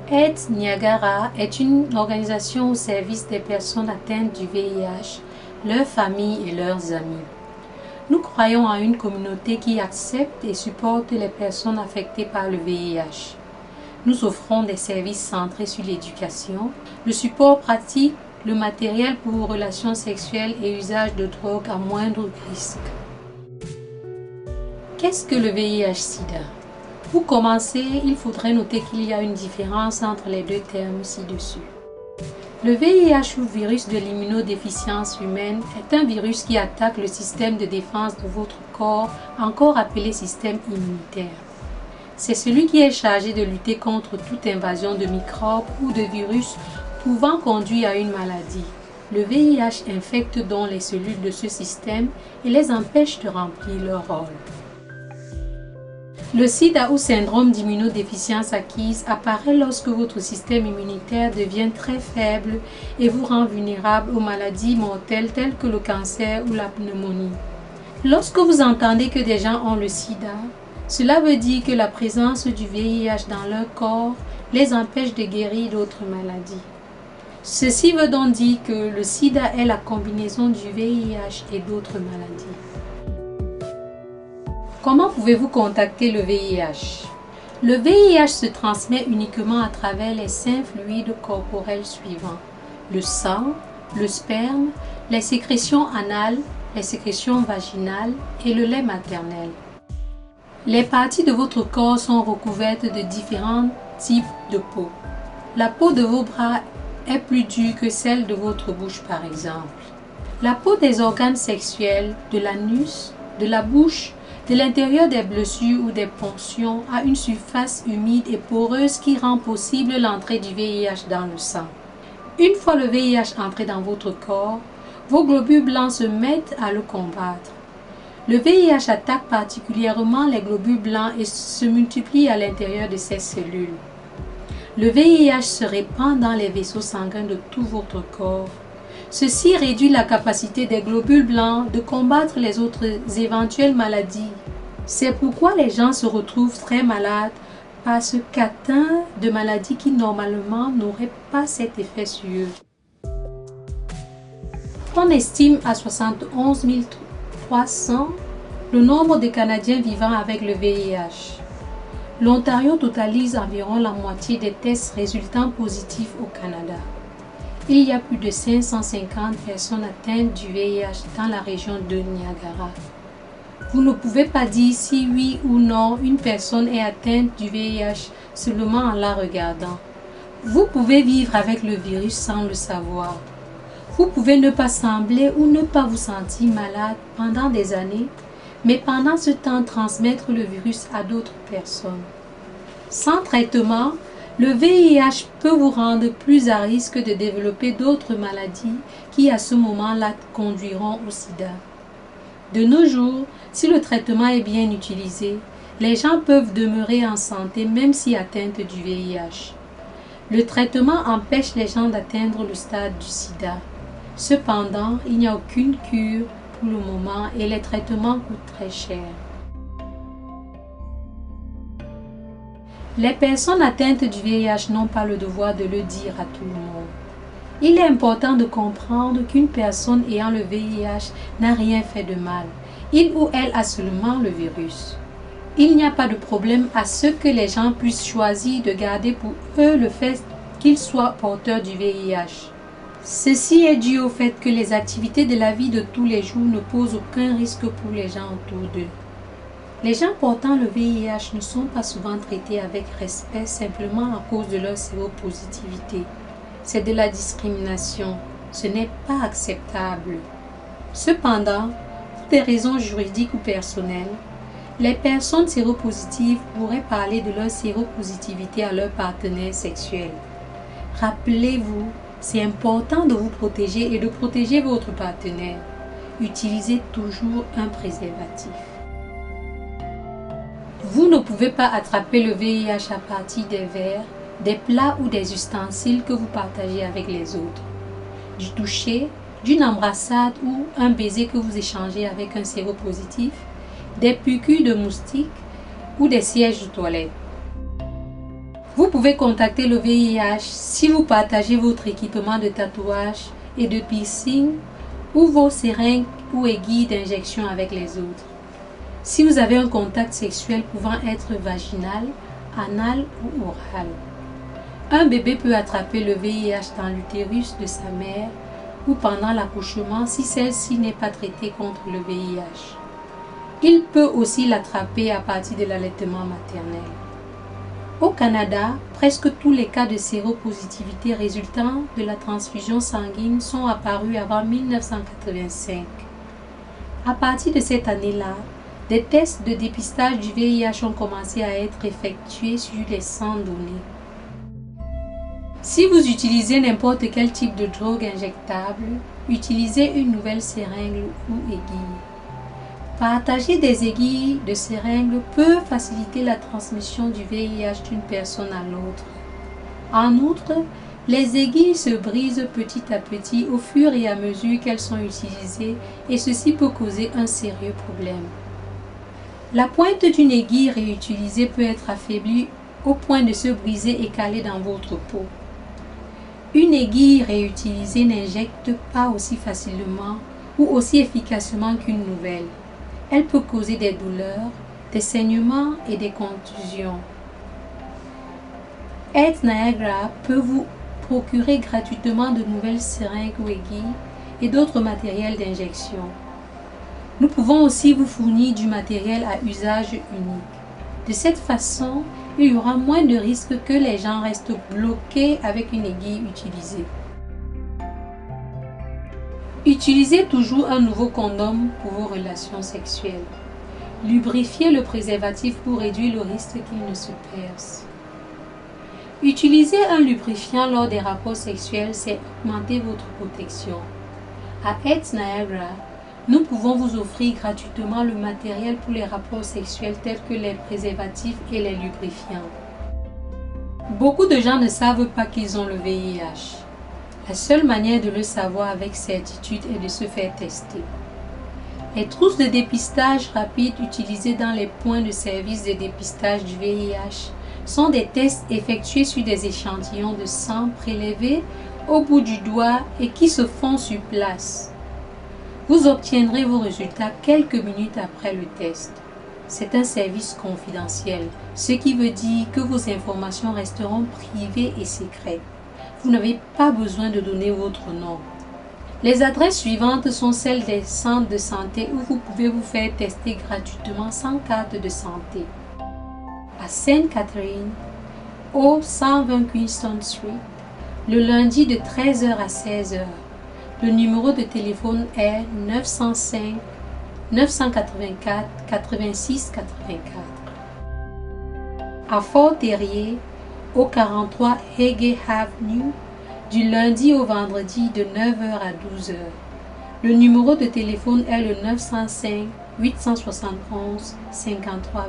AIDS Niagara est une organisation au service des personnes atteintes du VIH, leurs familles et leurs amis. Nous croyons à une communauté qui accepte et supporte les personnes affectées par le VIH. Nous offrons des services centrés sur l'éducation, le support pratique, le matériel pour relations sexuelles et usage de drogue à moindre risque. Qu'est-ce que le VIH-Sida? Pour commencer, il faudrait noter qu'il y a une différence entre les deux termes ci-dessus. Le VIH ou virus de l'immunodéficience humaine est un virus qui attaque le système de défense de votre corps, encore appelé système immunitaire. C'est celui qui est chargé de lutter contre toute invasion de microbes ou de virus pouvant conduire à une maladie. Le VIH infecte donc les cellules de ce système et les empêche de remplir leur rôle. Le sida ou syndrome d'immunodéficience acquise apparaît lorsque votre système immunitaire devient très faible et vous rend vulnérable aux maladies mortelles telles que le cancer ou la pneumonie. Lorsque vous entendez que des gens ont le sida, cela veut dire que la présence du VIH dans leur corps les empêche de guérir d'autres maladies. Ceci veut donc dire que le sida est la combinaison du VIH et d'autres maladies. Comment pouvez-vous contacter le VIH? Le VIH se transmet uniquement à travers les 5 fluides corporels suivants: le sang, le sperme, les sécrétions anales, les sécrétions vaginales et le lait maternel. Les parties de votre corps sont recouvertes de différents types de peau. La peau de vos bras est plus dure que celle de votre bouche par exemple. La peau des organes sexuels, de l'anus, de la bouche, de l'intérieur des blessures ou des ponctions a une surface humide et poreuse qui rend possible l'entrée du VIH dans le sang. Une fois le VIH entré dans votre corps, vos globules blancs se mettent à le combattre. Le VIH attaque particulièrement les globules blancs et se multiplie à l'intérieur de ces cellules. Le VIH se répand dans les vaisseaux sanguins de tout votre corps. Ceci réduit la capacité des globules blancs de combattre les autres éventuelles maladies. C'est pourquoi les gens se retrouvent très malades parce qu'atteints de maladies qui normalement n'auraient pas cet effet sur eux. On estime à 71 300 le nombre de Canadiens vivant avec le VIH. L'Ontario totalise environ la moitié des tests résultant positifs au Canada. Il y a plus de 550 personnes atteintes du VIH dans la région de Niagara. Vous ne pouvez pas dire si oui ou non une personne est atteinte du VIH seulement en la regardant. Vous pouvez vivre avec le virus sans le savoir. Vous pouvez ne pas sembler ou ne pas vous sentir malade pendant des années, mais pendant ce temps transmettre le virus à d'autres personnes. Sans traitement, le VIH peut vous rendre plus à risque de développer d'autres maladies qui à ce moment-là conduiront au sida. De nos jours, si le traitement est bien utilisé, les gens peuvent demeurer en santé même si atteints du VIH. Le traitement empêche les gens d'atteindre le stade du sida. Cependant, il n'y a aucune cure pour le moment et les traitements coûtent très cher. Les personnes atteintes du VIH n'ont pas le devoir de le dire à tout le monde. Il est important de comprendre qu'une personne ayant le VIH n'a rien fait de mal. Il ou elle a seulement le virus. Il n'y a pas de problème à ce que les gens puissent choisir de garder pour eux le fait qu'ils soient porteurs du VIH. Ceci est dû au fait que les activités de la vie de tous les jours ne posent aucun risque pour les gens autour d'eux. Les gens portant le VIH ne sont pas souvent traités avec respect simplement à cause de leur séropositivité. C'est de la discrimination. Ce n'est pas acceptable. Cependant, pour des raisons juridiques ou personnelles, les personnes séropositives pourraient parler de leur séropositivité à leur partenaire sexuel. Rappelez-vous, c'est important de vous protéger et de protéger votre partenaire. Utilisez toujours un préservatif. Vous ne pouvez pas attraper le VIH à partir des verres, des plats ou des ustensiles que vous partagez avec les autres, du toucher, d'une embrassade ou un baiser que vous échangez avec un séropositif, des piqûres de moustiques ou des sièges de toilette. Vous pouvez contacter le VIH si vous partagez votre équipement de tatouage et de piercing ou vos seringues ou aiguilles d'injection avec les autres. Si vous avez un contact sexuel pouvant être vaginal, anal ou oral. Un bébé peut attraper le VIH dans l'utérus de sa mère ou pendant l'accouchement si celle-ci n'est pas traitée contre le VIH. Il peut aussi l'attraper à partir de l'allaitement maternel. Au Canada, presque tous les cas de séropositivité résultant de la transfusion sanguine sont apparus avant 1985. À partir de cette année-là, des tests de dépistage du VIH ont commencé à être effectués sur les sangs donnés. Si vous utilisez n'importe quel type de drogue injectable, utilisez une nouvelle seringue ou aiguille. Partager des aiguilles de seringue peut faciliter la transmission du VIH d'une personne à l'autre. En outre, les aiguilles se brisent petit à petit au fur et à mesure qu'elles sont utilisées et ceci peut causer un sérieux problème. La pointe d'une aiguille réutilisée peut être affaiblie au point de se briser et caler dans votre peau. Une aiguille réutilisée n'injecte pas aussi facilement ou aussi efficacement qu'une nouvelle. Elle peut causer des douleurs, des saignements et des contusions. Health Niagara peut vous procurer gratuitement de nouvelles seringues ou aiguilles et d'autres matériels d'injection. Nous pouvons aussi vous fournir du matériel à usage unique. De cette façon, il y aura moins de risques que les gens restent bloqués avec une aiguille utilisée. Utilisez toujours un nouveau condom pour vos relations sexuelles. Lubrifiez le préservatif pour réduire le risque qu'il ne se perce. Utiliser un lubrifiant lors des rapports sexuels, c'est augmenter votre protection. À Health Niagara, nous pouvons vous offrir gratuitement le matériel pour les rapports sexuels tels que les préservatifs et les lubrifiants. Beaucoup de gens ne savent pas qu'ils ont le VIH. La seule manière de le savoir avec certitude est de se faire tester. Les trousses de dépistage rapide utilisées dans les points de service de dépistage du VIH sont des tests effectués sur des échantillons de sang prélevés au bout du doigt et qui se font sur place. Vous obtiendrez vos résultats quelques minutes après le test. C'est un service confidentiel, ce qui veut dire que vos informations resteront privées et secrètes. Vous n'avez pas besoin de donner votre nom. Les adresses suivantes sont celles des centres de santé où vous pouvez vous faire tester gratuitement sans carte de santé. À Sainte-Catherine, au 120 Queenston Street, le lundi de 13h à 16h. Le numéro de téléphone est 905 984 86 84. À Fort-Terrier, au 43 Hege Avenue, du lundi au vendredi de 9h à 12h. Le numéro de téléphone est le 905 871 53 20.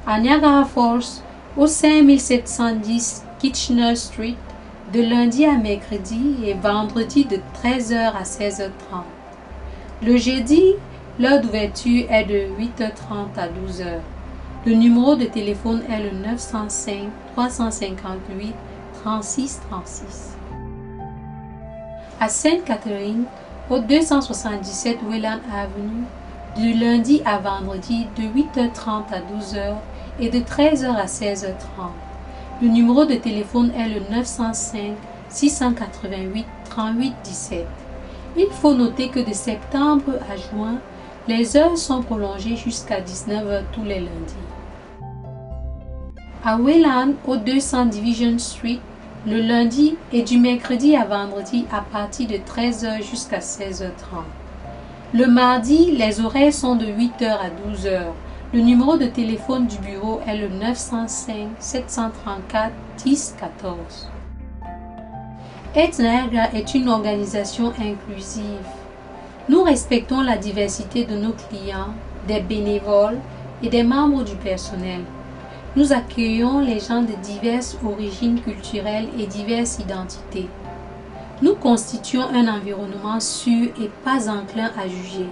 À Niagara Falls, au 5710 Kitchener Street, de lundi à mercredi et vendredi de 13h à 16h30. Le jeudi, l'heure d'ouverture est de 8h30 à 12h. Le numéro de téléphone est le 905 358 36 36. À Sainte-Catherine, au 277 Welland Avenue, du lundi à vendredi de 8h30 à 12h et de 13h à 16h30. Le numéro de téléphone est le 905 688 38 17. Il faut noter que de septembre à juin, les heures sont prolongées jusqu'à 19h tous les lundis. À Welland, au 200 Division Street, le lundi et du mercredi à vendredi à partir de 13h jusqu'à 16h30. Le mardi, les horaires sont de 8h à 12h. Le numéro de téléphone du bureau est le 905 734 10 14. Health Niagara est une organisation inclusive. Nous respectons la diversité de nos clients, des bénévoles et des membres du personnel. Nous accueillons les gens de diverses origines culturelles et diverses identités. Nous constituons un environnement sûr et pas enclin à juger.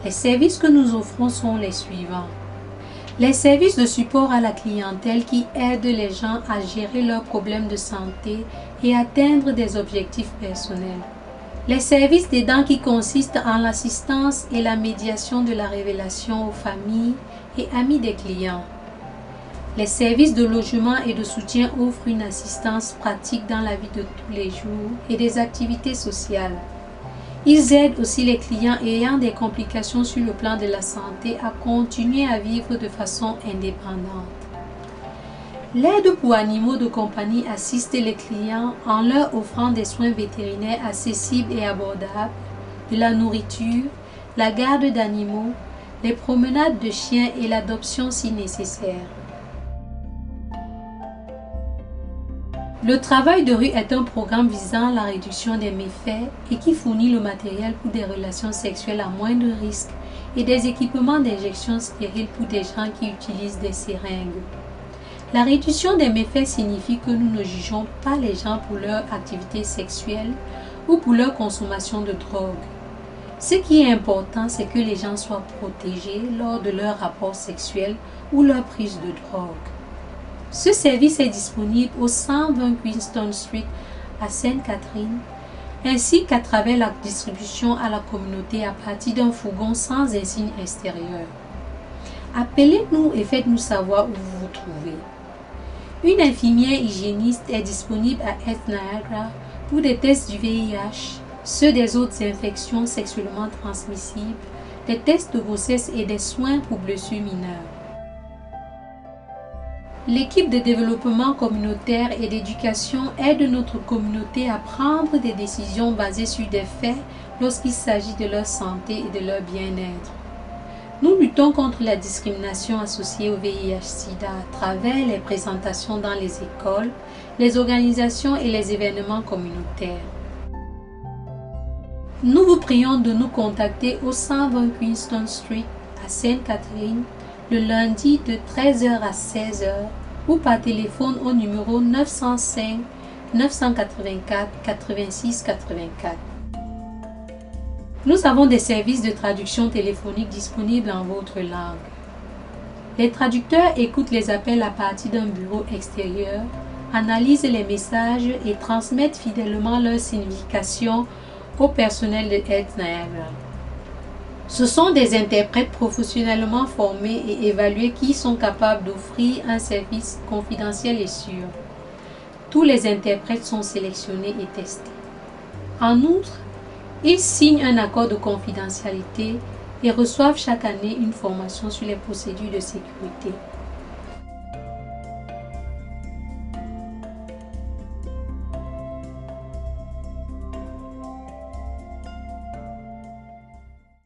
Les services que nous offrons sont les suivants. Les services de support à la clientèle qui aident les gens à gérer leurs problèmes de santé et atteindre des objectifs personnels. Les services d'aidant qui consistent en l'assistance et la médiation de la révélation aux familles et amis des clients. Les services de logement et de soutien offrent une assistance pratique dans la vie de tous les jours et des activités sociales. Ils aident aussi les clients ayant des complications sur le plan de la santé à continuer à vivre de façon indépendante. L'aide pour animaux de compagnie assiste les clients en leur offrant des soins vétérinaires accessibles et abordables, de la nourriture, la garde d'animaux, les promenades de chiens et l'adoption si nécessaire. Le travail de rue est un programme visant la réduction des méfaits et qui fournit le matériel pour des relations sexuelles à moindre risque et des équipements d'injection stériles pour des gens qui utilisent des seringues. La réduction des méfaits signifie que nous ne jugeons pas les gens pour leur activité sexuelle ou pour leur consommation de drogue. Ce qui est important, c'est que les gens soient protégés lors de leur rapport sexuel ou leur prise de drogue. Ce service est disponible au 120 Queenston Street à Sainte-Catherine, ainsi qu'à travers la distribution à la communauté à partir d'un fourgon sans insigne extérieur. Appelez-nous et faites-nous savoir où vous vous trouvez. Une infirmière hygiéniste est disponible à Health Niagara pour des tests du VIH, ceux des autres infections sexuellement transmissibles, des tests de grossesse et des soins pour blessures mineures. L'équipe de développement communautaire et d'éducation aide notre communauté à prendre des décisions basées sur des faits lorsqu'il s'agit de leur santé et de leur bien-être. Nous luttons contre la discrimination associée au VIH/SIDA à travers les présentations dans les écoles, les organisations et les événements communautaires. Nous vous prions de nous contacter au 120 Queenston Street à Sainte-Catherine le lundi de 13h à 16h ou par téléphone au numéro 905 984 86 84. Nous avons des services de traduction téléphonique disponibles en votre langue. Les traducteurs écoutent les appels à partir d'un bureau extérieur, analysent les messages et transmettent fidèlement leur signification au personnel de Health Niagara. Ce sont des interprètes professionnellement formés et évalués qui sont capables d'offrir un service confidentiel et sûr. Tous les interprètes sont sélectionnés et testés. En outre, ils signent un accord de confidentialité et reçoivent chaque année une formation sur les procédures de sécurité.